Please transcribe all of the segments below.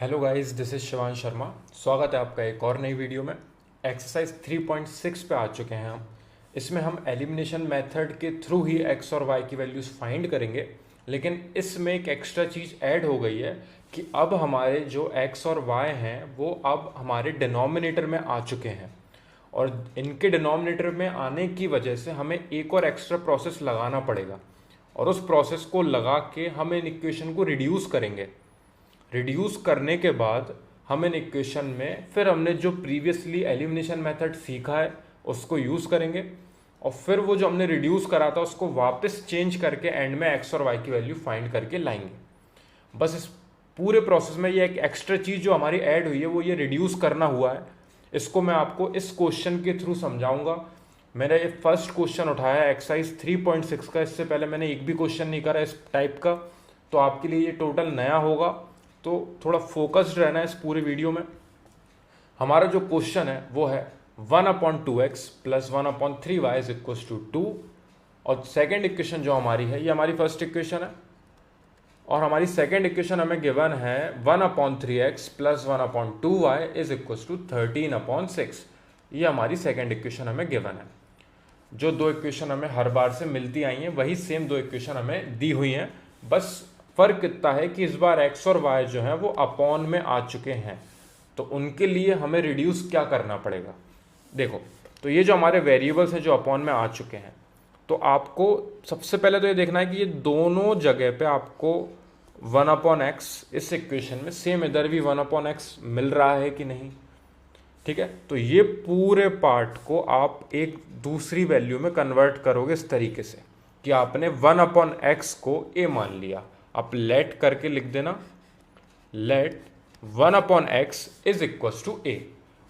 Hello guys, this is Shivan Sharma. स्वागत है आपका एक और नई वीडियो में। एक्सरसाइज 3.6 पे आ चुके हैं हम। इसमें हम एलिमिनेशन मेथड के थ्रू ही एक्स और वाई की वैल्यूज़ फाइंड करेंगे, लेकिन इसमें एक एक्स्ट्रा चीज़ ऐड हो गई है कि अब हमारे जो एक्स और वाई हैं वो अब हमारे डिनोमिनेटर में आ चुके हैं, और इनके डिनोमिनेटर में आने की वजह से हमें एक और एक्स्ट्रा प्रोसेस लगाना पड़ेगा, और उस प्रोसेस को लगा के हम इन इक्वेशन को रिड्यूस करेंगे। रिड्यूस करने के बाद हम इन इक्वेशन में फिर हमने जो प्रीवियसली एलिमिनेशन मेथड सीखा है उसको यूज़ करेंगे, और फिर वो जो हमने रिड्यूस करा था उसको वापस चेंज करके एंड में एक्स और वाई की वैल्यू फाइंड करके लाएंगे। बस इस पूरे प्रोसेस में ये एक एक्स्ट्रा चीज़ जो हमारी ऐड हुई है वो ये रिड्यूस करना हुआ है। इसको मैं आपको इस क्वेश्चन के थ्रू समझाऊंगा। मेरा ये फर्स्ट क्वेश्चन उठाया है एक्सरसाइज 3.6 का। इससे पहले मैंने एक भी क्वेश्चन नहीं करा इस टाइप का, तो आपके लिए ये टोटल नया होगा, तो थोड़ा फोकस्ड रहना है इस पूरे वीडियो में। हमारा जो क्वेश्चन है वो है 1/2x plus 1/3y is equal to 2, और सेकेंड इक्वेशन जो हमारी है ये हमारी फर्स्ट इक्वेशन है, और हमारी सेकेंड इक्वेशन हमें गिवन है 1/3x plus 1/2y is equal to 13/6। ये हमारी सेकेंड इक्वेशन हमें गिवन है। जो दो इक्वेशन हमें हर बार से मिलती आई हैं वही सेम दो इक्वेशन हमें दी हुई हैं, बस फर्क इतना है कि इस बार एक्स और वाई जो है वो अपॉन में आ चुके हैं, तो उनके लिए हमें रिड्यूस क्या करना पड़ेगा। देखो, तो ये जो हमारे वेरिएबल्स हैं जो अपॉन में आ चुके हैं, तो आपको सबसे पहले तो ये देखना है कि ये दोनों जगह पे आपको 1/x इस इक्वेशन में सेम इधर भी 1/x मिल रहा है कि नहीं। ठीक है, तो ये पूरे पार्ट को आप एक दूसरी वैल्यू में कन्वर्ट करोगे इस तरीके से कि आपने 1/x को a मान लिया। आप लेट करके लिख देना, let 1/x is equal to a,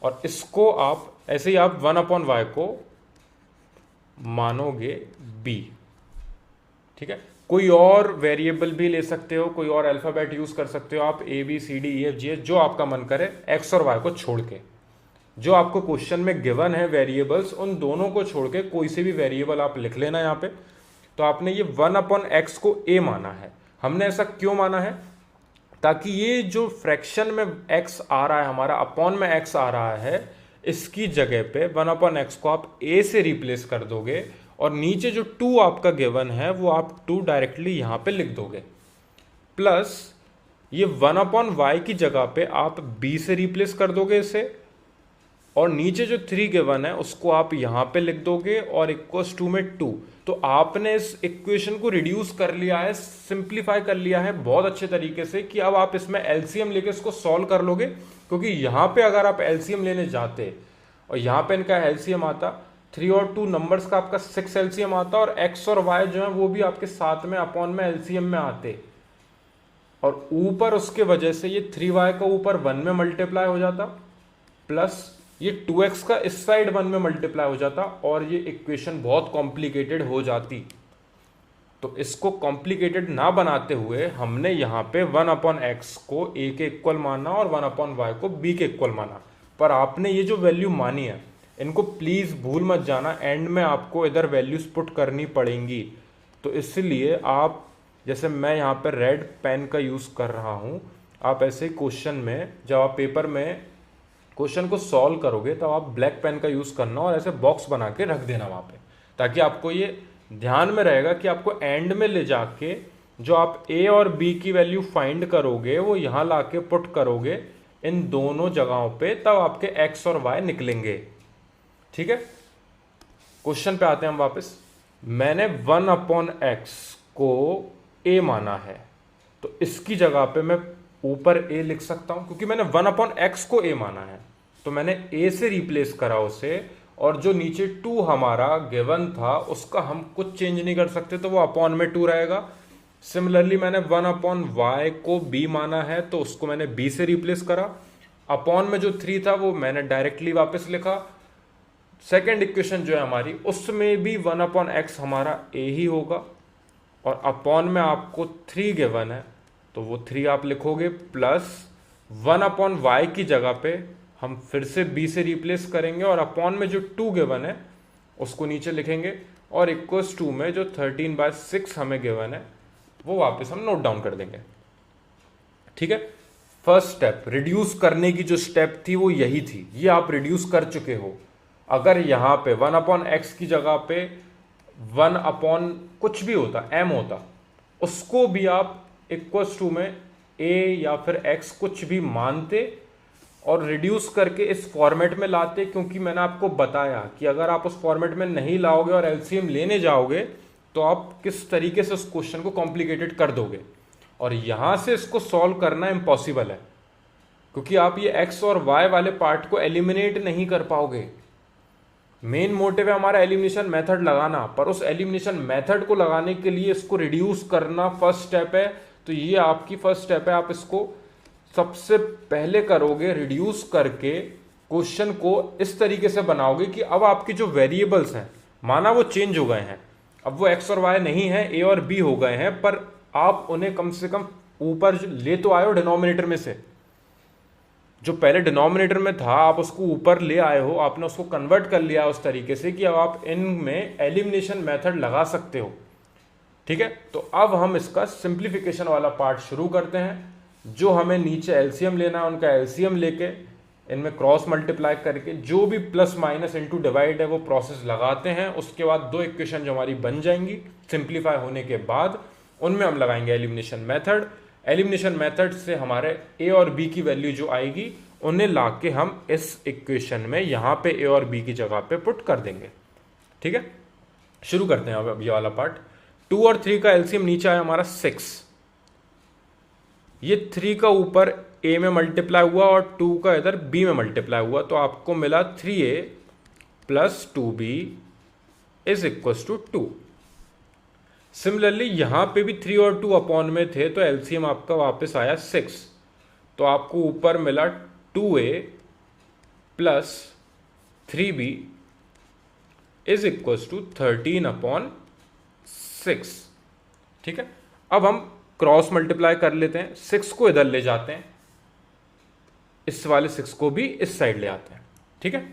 और इसको आप ऐसे ही आप 1/y को मानोगे b। ठीक है, कोई और वेरिएबल भी ले सकते हो, कोई और अल्फाबेट यूज कर सकते हो आप, a b c d e f g h जो आपका मन करे, x और y को छोड़ के। जो आपको क्वेश्चन में गिवन है वेरिएबल्स, उन दोनों को छोड़ के कोई से भी वेरिएबल आप लिख लेना यहाँ पे। तो आपने ये 1/x को a माना है। हमने ऐसा क्यों माना है? ताकि ये जो फ्रैक्शन में x आ रहा है हमारा, अपॉन में x आ रहा है, इसकी जगह पे 1/x को आप a से रिप्लेस कर दोगे, और नीचे जो 2 आपका गिवन है वो आप 2 डायरेक्टली यहां पे लिख दोगे, प्लस ये 1/y की जगह पे आप b से रिप्लेस कर दोगे इसे, और नीचे जो 3 गिवन है उसको आप यहां पे लिख दोगे, और इक्वल्स 2 में 2। तो आपने इस इक्वेशन को रिड्यूस कर लिया है, सिंप्लीफाई कर लिया है बहुत अच्छे तरीके से, कि अब आप इसमें एलसीएम लेके इसको सॉल्व कर लोगे। क्योंकि यहां पे अगर आप एलसीएम लेने जाते और यहां पे इनका एलसीएम आता 3 और 2 नंबर्स का आपका 6 एलसीएम आता, और एक्स और वाई जो है वो भी आपके साथ में अपॉन में एलसीएम में आते, और ऊपर उसके वजह से ये 3y का ऊपर 1 में मल्टीप्लाई हो जाता, प्लस ये 2x का इस साइड 1 में मल्टीप्लाई हो जाता, और ये इक्वेशन बहुत कॉम्प्लिकेटेड हो जाती। तो इसको कॉम्प्लिकेटेड ना बनाते हुए हमने यहाँ पे 1/x को a के इक्वल माना और 1/y को b के इक्वल माना। पर आपने ये जो वैल्यू मानी है, इनको प्लीज भूल मत जाना, एंड में आपको इधर वैल्यूज पुट करनी पड़ेंगी। तो इसलिए आप, जैसे मैं यहाँ पे रेड पेन का यूज कर रहा हूँ, आप ऐसे क्वेश्चन में जब आप पेपर में क्वेश्चन को सॉल्व करोगे तब आप ब्लैक पेन का यूज करना, और ऐसे बॉक्स बना के रख देना वहां पे, ताकि आपको ये ध्यान में रहेगा कि आपको एंड में ले जाके जो आप a और b की वैल्यू फाइंड करोगे वो यहां लाके पुट करोगे इन दोनों जगहों पे, तब आपके x और y निकलेंगे। ठीक है, क्वेश्चन पे आते हैं हम वापस। मैंने 1/x को a माना है, तो इसकी जगह पे मैं ऊपर a लिख सकता हूं, क्योंकि मैंने 1/x को a माना है, तो मैंने a से रिप्लेस करा उसे, और जो नीचे 2 हमारा गिवन था उसका हम कुछ चेंज नहीं कर सकते, तो वो अपॉन में 2 रहेगा। सिमिलरली मैंने 1/y को b माना है, तो उसको मैंने b से रिप्लेस करा, अपॉन में जो 3 था वो मैंने डायरेक्टली वापस लिखा। सेकेंड इक्वेशन जो है हमारी, उसमें भी 1/x हमारा a ही होगा, और अपॉन में आपको 3 गिवन है, तो वो 3 आप लिखोगे, प्लस 1/y की जगह पे हम फिर से b से रिप्लेस करेंगे, और अपॉन में जो 2 गिवन है उसको नीचे लिखेंगे, और इक्वल्स 2 में जो 13/6 हमें गिवन है वो वापस हम नोट डाउन कर देंगे। ठीक है, फर्स्ट स्टेप रिड्यूस करने की जो स्टेप थी वो यही थी, ये आप रिड्यूस कर चुके हो। अगर यहाँ पे 1/x की जगह पे 1/ कुछ भी होता, m होता, उसको भी आप इक्वल्स टू में a या फिर x कुछ भी मानते और रिड्यूस करके इस फॉर्मेट में लाते, क्योंकि मैंने आपको बताया कि अगर आप उस फॉर्मेट में नहीं लाओगे और एलसीएम लेने जाओगे तो आप किस तरीके से उस क्वेश्चन को कॉम्प्लिकेटेड कर दोगे, और यहां से इसको सॉल्व करना इम्पॉसिबल है, क्योंकि आप ये x और y वाले पार्ट को एलिमिनेट नहीं कर पाओगे। मेन मोटिव है हमारा एलिमिनेशन मेथड लगाना, पर उस एलिमिनेशन मेथड को लगाने के लिए इसको रिड्यूस करना फर्स्ट स्टेप है। तो ये आपकी फर्स्ट स्टेप है, आप इसको सबसे पहले करोगे, रिड्यूस करके क्वेश्चन को इस तरीके से बनाओगे कि अब आपकी जो वेरिएबल्स हैं माना वो चेंज हो गए हैं, अब वो x और y नहीं है, a और b हो गए हैं, पर आप उन्हें कम से कम ऊपर ले तो आए हो डिनोमिनेटर में से। जो पहले डिनोमिनेटर में था आप उसको ऊपर ले आए हो, आपने उसको कन्वर्ट कर लिया उस तरीके से कि अब आप इनमें एलिमिनेशन मेथड लगा सकते हो। ठीक है, तो अब हम इसका सिंप्लीफिकेशन वाला पार्ट शुरू करते हैं। जो हमें नीचे एलसीएम लेना है उनका एलसीएम लेके इनमें क्रॉस मल्टीप्लाई करके जो भी प्लस माइनस इनटू डिवाइड है वो प्रोसेस लगाते हैं। उसके बाद दो इक्वेशन जो हमारी बन जाएंगी सिंप्लीफाई होने के बाद, उनमें हम लगाएंगे एलिमिनेशन मेथड। एलिमिनेशन मेथड से हमारे ए और बी की वैल्यू जो आएगी उन्हें लाके हम इस इक्वेशन में यहाँ पे ए और बी की जगह पे पुट कर देंगे। ठीक है, शुरू करते हैं अब ये वाला पार्ट। 2 और 3 का एलसीएम नीचे आया हमारा 6, ये 3 का ऊपर a में मल्टीप्लाई हुआ और 2 का इधर b में मल्टीप्लाई हुआ, तो आपको मिला 3a plus 2b is equal to 2। Similarly यहां पे भी 3 और 2 अपॉन में थे, तो एलसीएम आपका वापस आया 6, तो आपको ऊपर मिला 2a plus 3b is equal to 13/6। ठीक है, अब हम क्रॉस मल्टीप्लाई कर लेते हैं, 6 को इधर ले जाते हैं, इस वाले 6 को भी इस साइड ले आते हैं। ठीक है,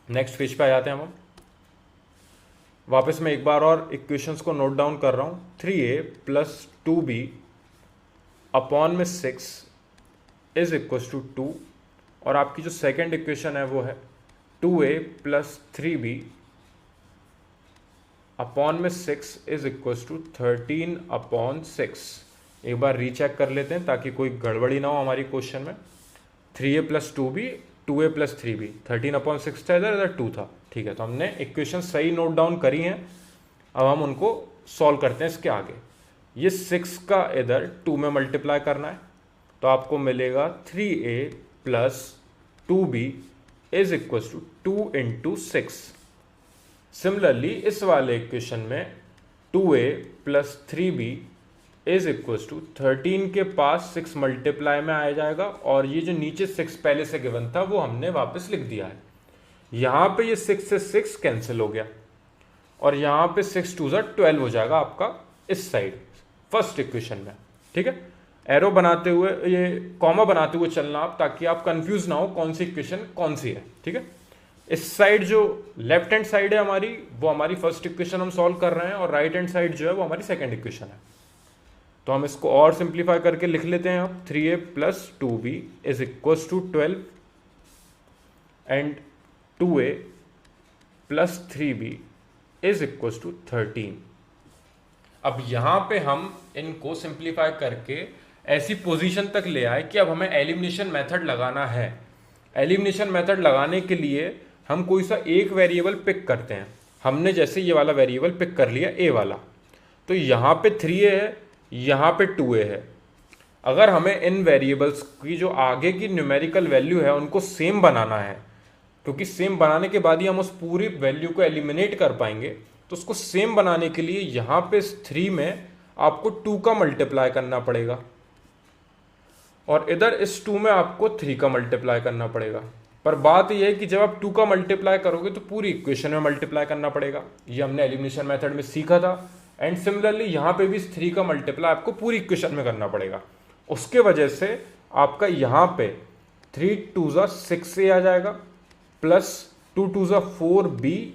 नेक्स्ट पेज पे आ जाते हैं हम। वापस मैं एक बार और इक्वेशंस को नोट डाउन कर रहा हूं। 3a प्लस 2b अपॉन में 6 इज इक्वल टू 2, और आपकी जो सेकेंड इक्वेशन है वो है 2a प्लस 3b अपॉन में 6 इज इक्वल टू 13/6। एक बार रीचेक कर लेते हैं ताकि कोई गड़बड़ी ना हो हमारी क्वेश्चन में। 3a plus 2b, 2a plus 3b, 13/6 था इधर, इधर 2 था। ठीक है, तो हमने इक्वेशन सही नोट डाउन करी हैं। अब हम उनको सॉल्व करते हैं इसके आगे। ये 6 का इधर 2 में मल्टीप्लाई करना है, तो आपको मिलेगा 3a plus 2b is equal to 2 into 6। Similarly इस वाले इक्वेशन में 2a plus 3b is equal to 13 के पास 6 मल्टीप्लाई में आ जाएगा, और ये जो नीचे 6 पहले से गिवन था वो हमने वापस लिख दिया है। यहां पे ये 6 से 6 कैंसिल हो गया, और यहां पे 6 2 12 हो जाएगा आपका इस साइड फर्स्ट इक्वेशन में। ठीक है, एरो बनाते हुए, ये कॉमा बनाते हुए चलना आप, ताकि आप कंफ्यूज ना हो कौन सी इक्वेशन कौन सी है। ठीक है, इस साइड जो लेफ्ट हैंड साइड है हमारी, वो हमारी फर्स्ट इक्वेशन हम सॉल्व कर रहे हैं, और राइट हैंड साइड जो है वो हमारी सेकंड इक्वेशन है। तो हम इसको और सिंप्लीफाई करके लिख लेते हैं अब। 3a plus 2b is equal to 12 and 2a plus 3b is equal to 13। अब यहां पे हम इनको सिंप्लीफाई करके ऐसी पोजीशन तक ले आए कि अब हमें एलिमिनेशन मेथड लगाना है। एलिमिनेशन मेथड लगाने के लिए हम कोई सा एक वेरिएबल पिक करते हैं। हमने जैसे ये वाला वेरिएबल पिक कर लिया a वाला, तो यहाँ पे 3a है, यहाँ पे 2a है। अगर हमें इन वेरिएबल्स की जो आगे की न्यूमेरिकल वैल्यू है उनको सेम बनाना है, क्योंकि सेम बनाने के बाद ही हम उस पूरी वैल्यू को एलिमिनेट कर पाएंगे, तो उसको सेम बनाने के लिए यहाँ पे इस 3 में आपको 2 का मल्टीप्लाई करना पड़ेगा, और इधर इस 2 में आपको 3 का मल्टीप्लाई करना पड़ेगा। पर बात यह है कि जब आप 2 का मल्टीप्लाई करोगे तो पूरी इक्वेशन में मल्टीप्लाई करना पड़ेगा। ये हमने एलिमिनेशन मेथड में सीखा था। एंड सिमिलरली यहाँ पे भी 3 का मल्टीप्लाई आपको पूरी इक्वेशन में करना पड़ेगा। उसके वजह से आपका यहाँ पे 3 2 6a आ जाएगा, plus 2 2 4b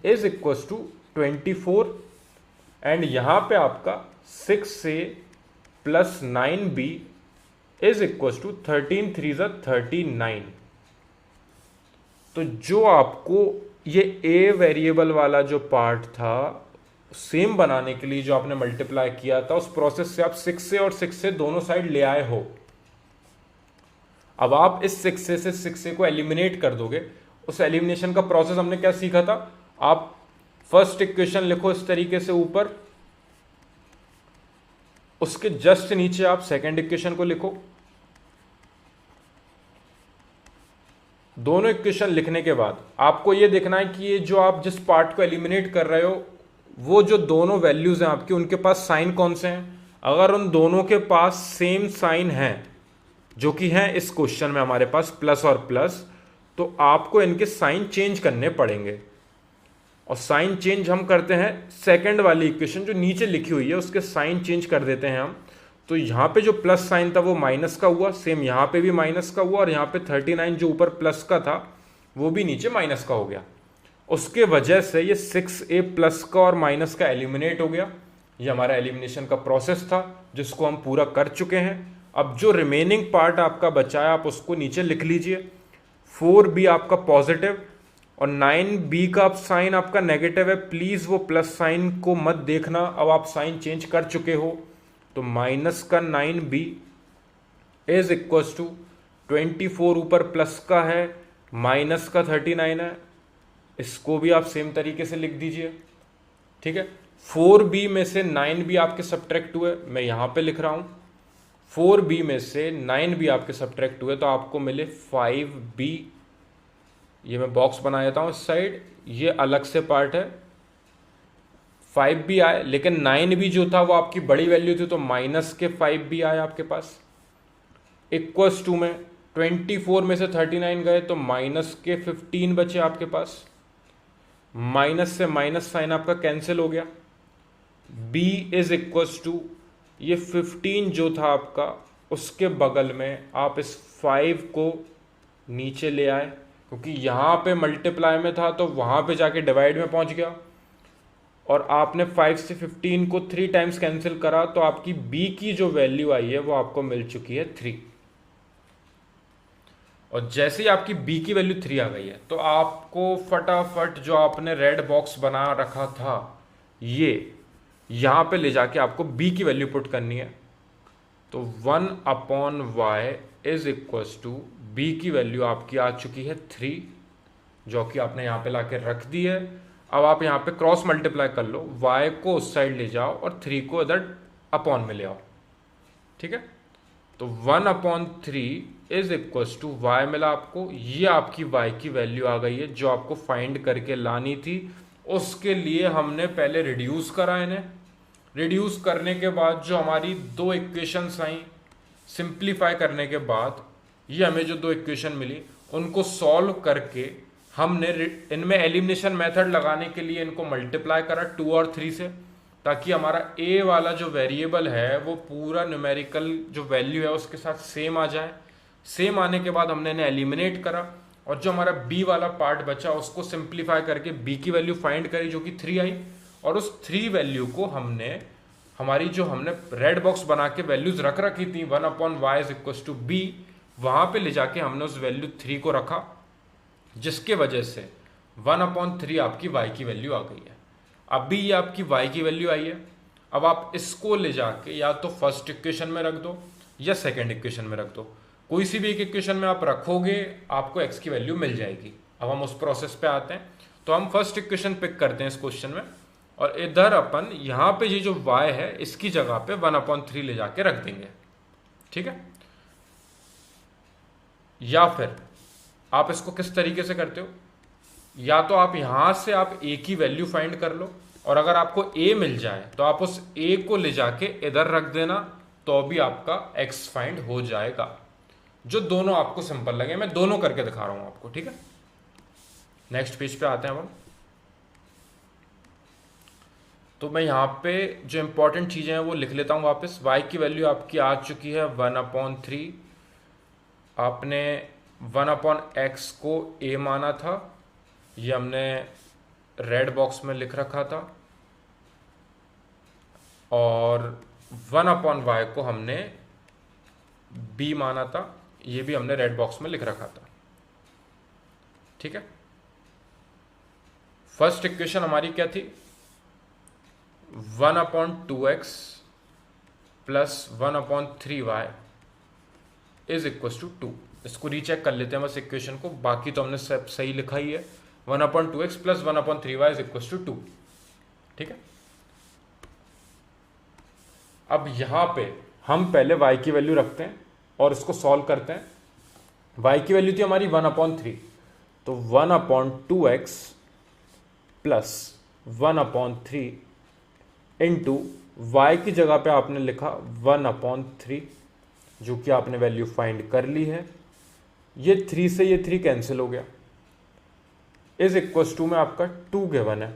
is equal to 24, and यहाँ पे आपका 6a plus 9b is equal to 13 3 39। तो जो आपको ये ए वेरिएबल वाला जो पार्ट था सेम बनाने के लिए जो आपने मल्टीप्लाई किया था, उस प्रोसेस से आप 6 से और 6 से दोनों साइड ले आए हो। अब आप इस 6 से 6 से को एलिमिनेट कर दोगे। उस एलिमिनेशन का प्रोसेस हमने क्या सीखा था, आप फर्स्ट इक्वेशन लिखो इस तरीके से ऊपर, उसके जस्ट नीचे आप सेकेंड इक्वेशन को लिखो। दोनों इक्वेशन लिखने के बाद आपको यह देखना है कि ये जो आप जिस पार्ट को एलिमिनेट कर रहे हो वो जो दोनों वैल्यूज हैं आपकी, उनके पास साइन कौन से हैं। अगर उन दोनों के पास सेम साइन है, जो कि है इस क्वेश्चन में हमारे पास प्लस और प्लस, तो आपको इनके साइन चेंज करने पड़ेंगे। और साइन चेंज हम करते हैं, सेकंड वाली इक्वेशन जो नीचे लिखी हुई है उसके साइन चेंज कर देते हैं हम। तो यहाँ पे जो प्लस साइन था वो माइनस का हुआ, सेम यहाँ पे भी माइनस का हुआ, और यहाँ पे 39 जो ऊपर प्लस का था वो भी नीचे माइनस का हो गया। उसके वजह से ये 6a प्लस का और माइनस का एलिमिनेट हो गया। ये हमारा एलिमिनेशन का प्रोसेस था जिसको हम पूरा कर चुके हैं। अब जो रिमेनिंग पार्ट आपका बचा है आप उसको नीचे लिख लीजिए। 4b आपका पॉजिटिव और 9b का साइन आपका नेगेटिव है। प्लीज वो प्लस साइन को मत देखना, अब आप साइन चेंज कर चुके हो। तो माइनस का 9b इज इक्वल टू 24 ऊपर प्लस का है, माइनस का 39 है। इसको भी आप सेम तरीके से लिख दीजिए, ठीक है। 4b में से 9b आपके सब्ट्रैक्ट हुए, मैं यहां पे लिख रहा हूं 4b में से 9b आपके सब्ट्रैक्ट हुए तो आपको मिले 5b। ये मैं बॉक्स बना देता हूं इस साइड, ये अलग से पार्ट है। 5b आए, लेकिन 9b जो था वो आपकी बड़ी वैल्यू थी तो माइनस के 5b आए आपके पास। इक्वल्स टू में 24 में से 39 गए तो माइनस के 15 बचे आपके पास। माइनस से माइनस साइन आपका कैंसिल हो गया। b इज इक्वल्स टू ये 15 जो था आपका उसके बगल में आप इस 5 को नीचे ले आए, क्योंकि यहां पे मल्टीप्लाई में था तो वहां पे जाके डिवाइड में पहुंच गया। और आपने 5 से 15 को 3 टाइम्स कैंसिल करा तो आपकी b की जो वैल्यू आई है वो आपको मिल चुकी है 3। और जैसे ही आपकी b की वैल्यू 3 आ गई है तो आपको फटाफट जो आपने रेड बॉक्स बना रखा था ये यहां पे ले जाके आपको b की वैल्यू पुट करनी है। तो 1/y is equals to b की वैल्यू आपकी आ चुकी है 3, जो कि आपने यहां पे लाके रख दी है। अब आप यहां पे क्रॉस मल्टीप्लाई कर लो, y को उस साइड ले जाओ और 3 को इधर अपॉन में ले आओ, ठीक है। तो 1/3 इज इक्वल्स टू y मिला आपको। ये आपकी y की वैल्यू आ गई है जो आपको फाइंड करके लानी थी। उसके लिए हमने पहले रिड्यूस करा इन्हें। रिड्यूस करने के बाद जो हमारी दो इक्वेशंस आई, सिंप्लीफाई करने के बाद ये हमें जो दो इक्वेशन मिली उनको सॉल्व करके हमने इनमें एलिमिनेशन मेथड लगाने के लिए इनको मल्टीप्लाई करा 2 और 3 से, ताकि हमारा a वाला जो वेरिएबल है वो पूरा न्यूमेरिकल जो वैल्यू है उसके साथ सेम आ जाए। सेम आने के बाद हमने इन्हें एलिमिनेट करा और जो हमारा b वाला पार्ट बचा उसको सिंप्लीफाई करके b की वैल्यू फाइंड करी जो कि 3 आई। और उस 3 वैल्यू को हमने हमारी जो हमने रेड बॉक्स बना के वैल्यूज रख रखी थी 1/y is equal to b, वहां पे ले जाके हमने उस वैल्यू 3 को रखा, जिसके वजह से 1/3 आपकी y की वैल्यू आ गई है। अभी ये आपकी y की वैल्यू आई है। अब आप इसको ले जाके या तो फर्स्ट इक्वेशन में रख दो या सेकंड इक्वेशन में रख दो, कोई सी भी एक इक्वेशन में आप रखोगे आपको x की वैल्यू मिल जाएगी। अब हम उस प्रोसेस पे आते हैं। तो हम फर्स्ट इक्वेशन पिक करते हैं इस क्वेश्चन में, और इधर अपन यहां पे ये जो y है इसकी जगह पे 1/3 ले जाके रख देंगे, ठीक है। या फिर आप इसको किस तरीके से करते हो, या तो आप यहां से आप a की वैल्यू फाइंड कर लो और अगर आपको a मिल जाए तो आप उस a को ले जाके इधर रख देना, तो भी आपका x फाइंड हो जाएगा। जो दोनों आपको सिंपल लगे, मैं दोनों करके दिखा रहा हूं आपको, ठीक है। नेक्स्ट पेज पे आते हैं हम। तो मैं यहाँ पे जो इंपॉर्टेंट चीजें हैं वो लिख लेता हूं वापस। y की वैल्यू आपकी आ चुकी है 1/3। आपने 1/x को a माना था, ये हमने रेड बॉक्स में लिख रखा था, और 1/y को हमने बी माना था, ये भी हमने रेड बॉक्स में लिख रखा था। ठीक है, फर्स्ट इक्वेशन हमारी क्या थी, 1/2x plus 1/3y is equal to 2। इसको रीचेक कर लेते हैं बस इक्वेशन को, बाकी तो हमने सब सही लिखा ही है। 1/2x plus 1/3y is equal to 2। ठीक है, अब यहां पे हम पहले y की वैल्यू रखते हैं और इसको सॉल्व करते हैं। y की वैल्यू थी हमारी 1/3, तो 1/2x प्लस 1/3 इंटू वाई की जगह पे आपने लिखा 1/3, जो कि आपने वैल्यू फाइंड कर ली है। ये 3 से ये 3 कैंसिल हो गया, इज इक्वल टू में आपका 2 गिवन है।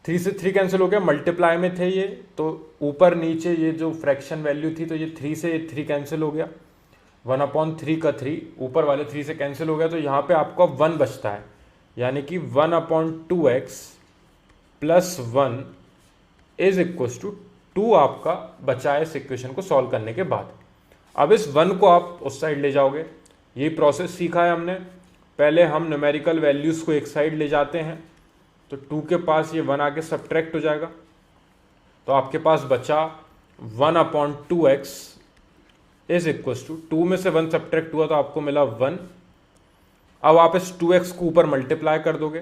3 से 3 कैंसिल हो गया, मल्टीप्लाई में थे ये, तो ऊपर नीचे ये जो फ्रैक्शन वैल्यू थी, तो ये 3 से ये 3 कैंसिल हो गया। 1/3 का 3 ऊपर वाले 3 से कैंसिल हो गया, तो यहाँ पे आपका 1 बचता है, यानी कि 1/2x plus 1 is equal to 2 आपका बचा है इस इक्वेशन को सॉल्व करने के बाद। अब इस 1 को आप उस साइड ले जाओगे, ये प्रोसेस सीखा है हमने। पहले हम न्यूमेरिकल वैल्यूज को एक साइड ले जाते हैं, तो 2 के पास ये 1 आके सब्ट्रैक्ट हो जाएगा, तो आपके पास बचा 1/2x इज इक्वल टू 2 में से 1 सब्ट्रैक्ट हुआ तो आपको मिला 1। अब आप इस 2x को ऊपर मल्टीप्लाई कर दोगे,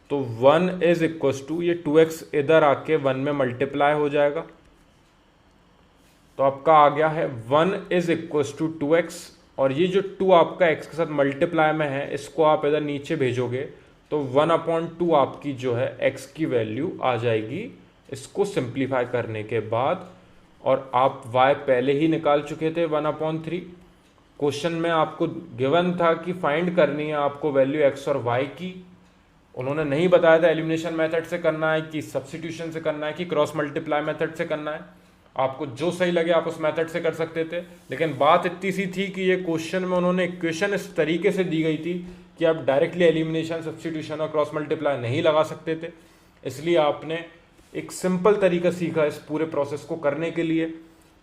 तो 1 इज इक्वल टू ये 2x इधर आके 1 में मल्टीप्लाई हो जाएगा, तो आपका आ गया है 1 इज इक्वल टू 2x। और ये जो 2 आपका x के साथ मल्टीप्लाई में है, इसको आप इधर नीचे भेजोगे तो 1/2 आपकी जो है x की वैल्यू आ जाएगी इसको सिंप्लीफाई करने के बाद। और आप y पहले ही निकाल चुके थे 1/3। क्वेश्चन में आपको गिवन था कि फाइंड करनी है आपको वैल्यू x और y की। उन्होंने नहीं बताया था एलिमिनेशन मेथड से करना है कि सब्स्टिट्यूशन से करना है कि क्रॉस मल्टीप्लाई मेथड से करना है। आपको जो सही लगे आप उस मेथड से कर सकते थे, लेकिन बात इतनी सी थी कि ये क्वेश्चन में उन्होंने इक्वेशन इस तरीके से दी गई थी कि आप डायरेक्टली एलिमिनेशन, सब्स्टिट्यूशन और क्रॉस मल्टीप्लाई नहीं लगा सकते थे। इसलिए आपने एक सिंपल तरीका सीखा इस पूरे प्रोसेस को करने के लिए,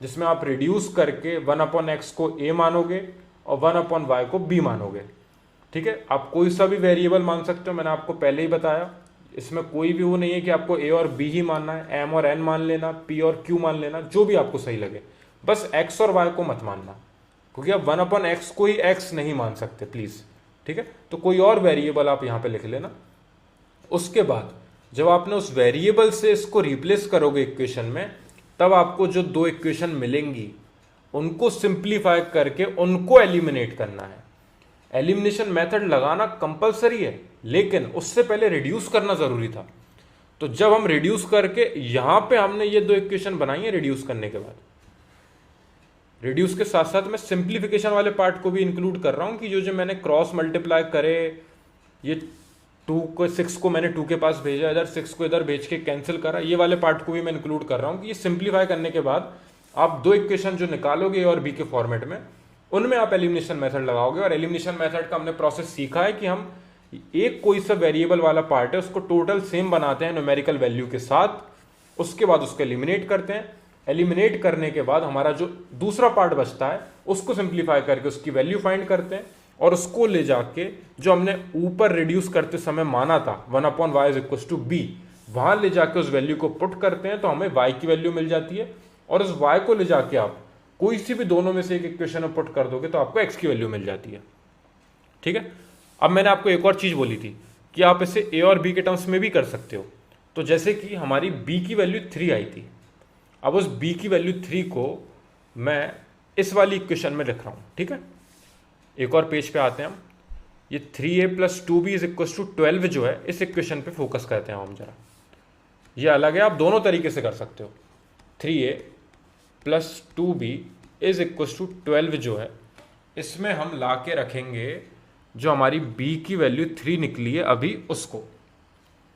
जिसमें आप रिड्यूस करके 1/x को a मानोगे और 1/y को b मानोगे। ठीक है, आप कोई सा भी वेरिएबल मान सकते हो, मैंने आपको पहले ही बताया। इसमें कोई भी वो नहीं है कि आपको a और b ही मानना है, m और n मान लेना, p और q मान लेना, जो भी आपको सही लगे, बस x और y को मत मानना, क्योंकि आप 1/x को ही x नहीं मान सकते प्लीज। ठीक है, तो कोई और वेरिएबल आप यहाँ पे लिख लेना। उसके बाद जब आपने उस वेरिएबल से इसको रिप्लेस करोगे इक्वेशन में, तब आपको जो 2 इक्वेशन मिलेंगी उनको सिंप्लीफाई करके उनको एलिमिनेट करना है। एलिमिनेशन मेथड लगाना कंपलसरी है, लेकिन उससे पहले रिड्यूस करना जरूरी था। तो जब हम रिड्यूस करके यहां पे हमने ये 2 इक्वेशन बनाई है, रिड्यूस करने के बाद, रिड्यूस के साथ साथ मैं सिंप्लीफिकेशन वाले पार्ट को भी इंक्लूड कर रहा हूं कि जो मैंने क्रॉस मल्टीप्लाई करे, ये 2 को 6 को मैंने 2 के पास भेजा, इधर 6 को इधर भेज के कैंसिल करा, ये वाले पार्ट को भी मैं इंक्लूड कर रहा हूं कि ये सिंप्लीफाई करने के बाद आप 2 इक्वेशन जो निकालोगे ए और बी के फॉर्मेट में, उनमें आप एलिमिनेशन मेथड लगाओगे। और एलिमिनेशन मेथड का हमने प्रोसेस सीखा है कि हम एक कोई सा वेरिएबल वाला पार्ट है उसको टोटल सेम बनाते हैं न्यूमेरिकल वैल्यू के साथ, उसके बाद उसको एलिमिनेट करते हैं। एलिमिनेट करने के बाद हमारा जो दूसरा पार्ट बचता है उसको सिंप्लीफाई करके उसकी वैल्यू फाइंड करते हैं, और उसको ले जाके जो हमने ऊपर रिड्यूस करते समय माना था 1/y is equal to b, वहां ले जाके उस वैल्यू को पुट करते हैं, तो हमें y की वैल्यू मिल जाती है। और उस y को ले जाके आप कोई सी भी दोनों में से एक इक्वेशन में पुट कर दोगे तो आपको x की वैल्यू मिल जाती है। ठीक है, अब मैंने आपको एक और चीज बोली थी कि आप इसे a और b के टर्म्स में भी कर सकते हो। तो जैसे कि हमारी b की वैल्यू 3 आई थी, अब उस b की वैल्यू 3 को मैं इस वाली इक्वेशन में लिख रहा हूं। ठीक है, एक और पेज पे आते हैं हम। ये 3a + 2b is equal to 12 जो है, इस इक्वेशन पे फोकस करते हैं हम जरा। ये अलग है, आप दोनों तरीके से कर सकते हो। 3a + 2b is equal to 12 जो है, इसमें हम ला के रखेंगे जो हमारी b की वैल्यू 3 निकली है अभी, उसको।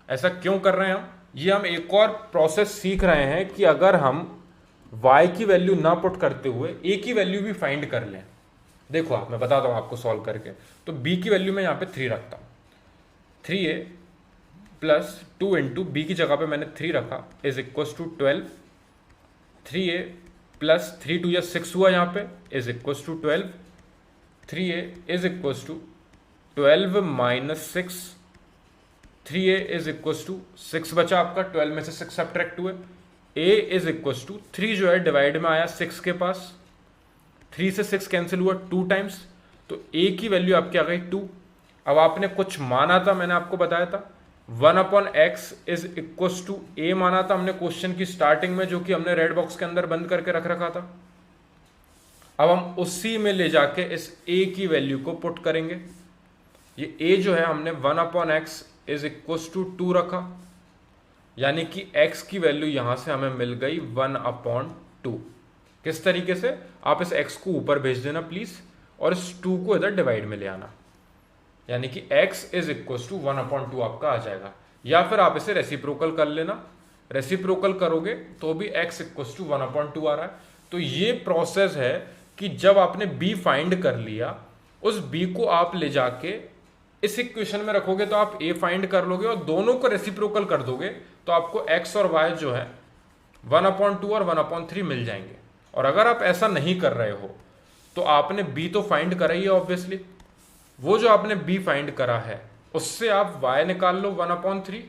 ऐसा क्यों कर रहे हैं हम? ये हम एक और प्रोसेस सीख रहे हैं कि अगर हम y की वैल्यू ना पुट करते हुए a की वैल्यू भी फाइंड कर लें। देखो आप, मैं बताता हूं आपको सॉल्व करके। तो b की वैल्यू मैं यहां पे 3 रखता हूं, 3a + 2 इंटू b की जगह पे मैंने 3 रखा is equal to 12। 3a plus 3 2 या 6 हुआ यहाँ पे is equal to 12, 3a is equal to 12 minus 6, 3a is equal to 6 बचा आपका, 12 में से 6 सब्ट्रैक्ट हुए, a इज इक्वल टू 3 जो है डिवाइड में आया 6 के पास, 3 से 6 कैंसिल हुआ 2 टाइम्स, तो a की वैल्यू आपकी आ गई 2। अब आपने कुछ माना था, मैंने आपको बताया था 1/x is equal to a माना था हमने क्वेश्चन की स्टार्टिंग में, जो कि हमने रेड बॉक्स के अंदर बंद करके रख रखा था। अब हम उसी में ले जाके इस a की वैल्यू को पुट करेंगे। ये a जो है हमने 1/x इज इक्वल टू 2 रखा, यानी कि x की वैल्यू यहां से हमें मिल गई 1/2। किस तरीके से, आप इस x को ऊपर भेज देना प्लीज, और इस 2 को इधर डिवाइड में ले आना, यानी कि x इज इक्वल टू 1/2 आपका आ जाएगा। या फिर आप इसे रेसिप्रोकल कर लेना, रेसिप्रोकल करोगे तो भी x इक्वल टू 1/2 आ रहा है। तो ये प्रोसेस है कि जब आपने b फाइंड कर लिया, उस b को आप ले जाके इस इक्वेशन में रखोगे तो आप a फाइंड कर लोगे, और दोनों को रेसिप्रोकल कर दोगे तो आपको x और y जो है 1/2 और 1/3 मिल जाएंगे। और अगर आप ऐसा नहीं कर रहे हो तो आपने b तो फाइंड करा ही है ऑब्वियसली, वो जो आपने b फाइंड करा है उससे आप y निकाल लो 1/3,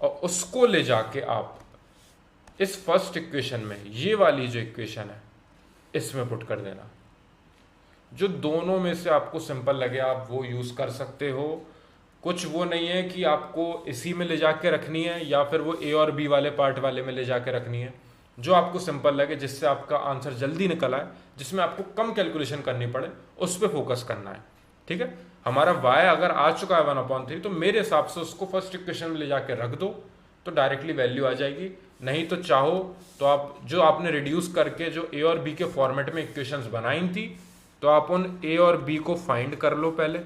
और उसको ले जाके आप इस फर्स्ट इक्वेशन में, ये वाली जो इक्वेशन है इसमें पुट कर देना। जो दोनों में से आपको सिंपल लगे आप वो यूज कर सकते हो। कुछ वो नहीं है कि आपको इसी में ले जाके रखनी है या फिर वो a और b वाले पार्ट वाले में ले जाके रखनी है। जो आपको सिंपल लगे, जिससे आपका आंसर जल्दी निकल आए, जिसमें आपको कम कैलकुलेशन करनी पड़े, उस पर फोकस करना है। ठीक है, हमारा y अगर आ चुका है 1/3, तो मेरे हिसाब से उसको फर्स्ट इक्वेशन में ले जाके रख दो तो डायरेक्टली वैल्यू आ जाएगी। नहीं तो चाहो तो आप जो आपने रिड्यूस करके जो a और b के फॉर्मेट में इक्वेशंस बनाई थी, तो आप उन a और b को फाइंड कर लो पहले,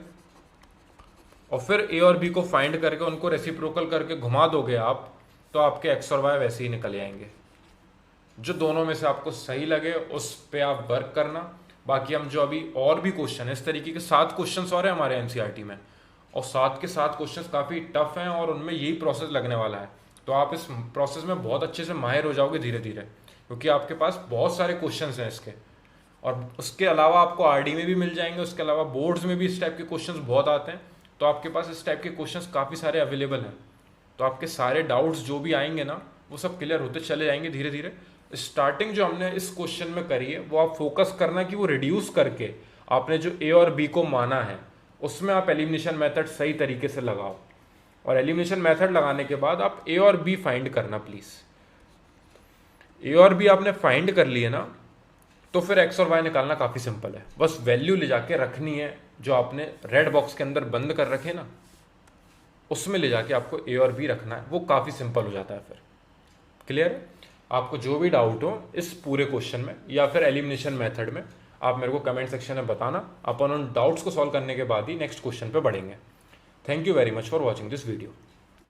और फिर a और b को फाइंड करके उनको रेसिप्रोकल करके घुमा दोगे आप, तो आपके x और y वैसे ही निकल आएंगे। जो दोनों में से आपको सही लगे उस पे आप वर्क करना। बाकी हम जो अभी और भी क्वेश्चन है, इस तरीके के 7 क्वेश्चंस और हैं हमारे एनसीईआरटी में, और 7 के 7 क्वेश्चंस काफ़ी टफ हैं और उनमें यही प्रोसेस लगने वाला है। तो आप इस प्रोसेस में बहुत अच्छे से माहिर हो जाओगे धीरे धीरे, क्योंकि आपके पास बहुत सारे क्वेश्चंस हैं इसके। और उसके अलावा आपको आरडी में भी मिल जाएंगे, उसके अलावा बोर्ड्स में भी इस टाइप के क्वेश्चंस बहुत आते हैं, तो आपके पास इस टाइप के क्वेश्चंस काफ़ी सारे अवेलेबल हैं। तो आपके सारे डाउट्स जो भी आएंगे ना, वो सब क्लियर होते चले जाएंगे धीरे धीरे। स्टार्टिंग जो हमने इस क्वेश्चन में करी है वो आप फोकस करना कि वो रिड्यूस करके आपने जो ए और बी को माना है उसमें आप एलिमिनेशन मेथड सही तरीके से लगाओ, और एलिमिनेशन मेथड लगाने के बाद आप ए और बी फाइंड करना प्लीज। ए और बी आपने फाइंड कर लिए ना, तो फिर एक्स और वाई निकालना काफी सिंपल है। बस वैल्यू ले जाके रखनी है जो आपने रेड बॉक्स के अंदर बंद कर रखे ना, उसमें ले जाके आपको ए और बी रखना है, वो काफी सिंपल हो जाता है फिर। क्लियर है? आपको जो भी डाउट हो इस पूरे क्वेश्चन में या फिर एलिमिनेशन मेथड में, आप मेरे को कमेंट सेक्शन में बताना। अपन उन डाउट्स को सॉल्व करने के बाद ही नेक्स्ट क्वेश्चन पे बढ़ेंगे। Thank you very much for watching this video.